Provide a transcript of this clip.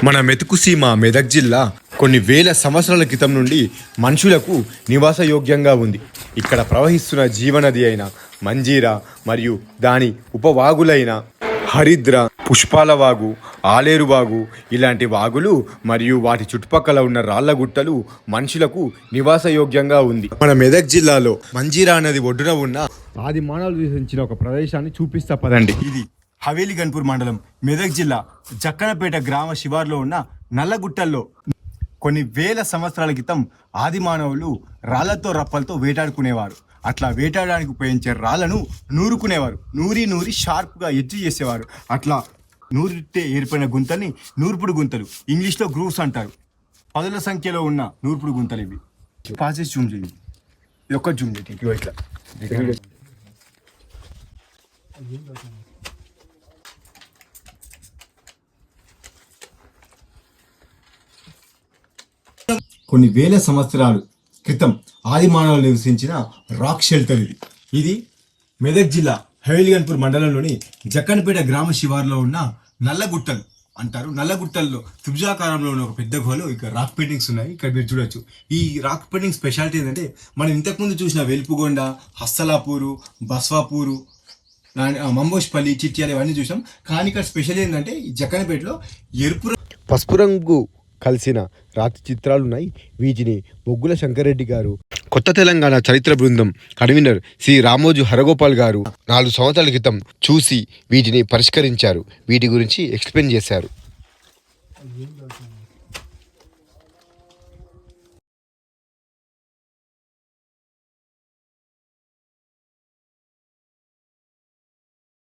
మన మెతుకుసీమ మెదక్ జిల్లా కొన్ని వేల సంవత్సరాల క్రితం నుండి మనుషులకు నివాసయోగ్యంగా ఉంది. ఇక్కడ ప్రవహిస్తున్న జీవనది అయిన మంజీరా మరియు దాని ఉపవాగులైన హరిద్ర, పుష్పాల వాగు, ఆలేరు వాగు ఇలాంటి వాగులు మరియు వాటి చుట్టుపక్కల ఉన్న రాళ్లగుట్టలు మనుషులకు నివాసయోగ్యంగా ఉంది. మన మెదక్ జిల్లాలో మంజీరా నది ఒడ్డున ఉన్న ఆది మానవులు నివసించిన ఒక ప్రదేశాన్ని చూపిస్తా పదండి. ఇది హవేలి గన్పూర్ మండలం మెదక్ జిల్లా జక్కనపేట గ్రామ శివార్లో ఉన్న నల్లగుట్టల్లో కొన్ని వేల సంవత్సరాల క్రితం ఆది మానవులు రాళ్లతో రప్పలతో వేటాడుకునేవారు. అట్లా వేటాడడానికి ఉపయోగించే రాళ్లను నూరుకునేవారు. నూరి షార్ప్గా ఎడ్జ్ చేసేవారు. అట్లా నూరితే ఏర్పడిన గుంతని నూర్పుడు గుంతలు, ఇంగ్లీష్లో గ్రూవ్స్ అంటారు. పదుల సంఖ్యలో ఉన్న నూర్పుడు గుంతలు ఇవి. పాసెస్ జూమ్ చేయండి, ఇది ఒక్క జూమ్ చేయండి. ఇట్లా కొన్ని వేల సంవత్సరాలు క్రితం ఆది మానవులు నివసించిన రాక్ షెల్టర్ ఇది మెదక్ జిల్లా హవేలిగన్పూర్ మండలంలోని జక్కన్పేట గ్రామ శివార్లో ఉన్న నల్లగుట్టలు అంటారు. నల్లగుట్టల్లో త్రిభుజాకారంలో ఉన్న ఒక పెద్ద గుహలో ఇక్కడ రాక్ పెయింటింగ్స్ ఉన్నాయి. ఇక్కడ మీరు చూడొచ్చు. ఈ రాక్ పెయింటింగ్ స్పెషాలిటీ ఏంటంటే మనం ఇంతకుముందు చూసిన వెల్పుగొండ, హస్తలాపూరు, బస్వాపూరు, మంబోష్పల్లి, చిట్యాల ఇవన్నీ చూసాం. కానీ ఇక్కడ స్పెషల్ ఏంటంటే ఈ జక్కన్పేటలో పసుపు రంగు కలిసిన రాతి చిత్రాలున్నాయి. వీటిని బొగ్గుల శంకరెడ్డి గారు, కొత్త తెలంగాణ చరిత్ర బృందం కన్వీనర్ శ్రీ రామోజు హరగోపాల్ గారు 4 సంవత్సరాల క్రితం చూసి వీటిని పరిష్కరించారు. వీటి గురించి ఎక్స్ప్లెయిన్ చేశారు.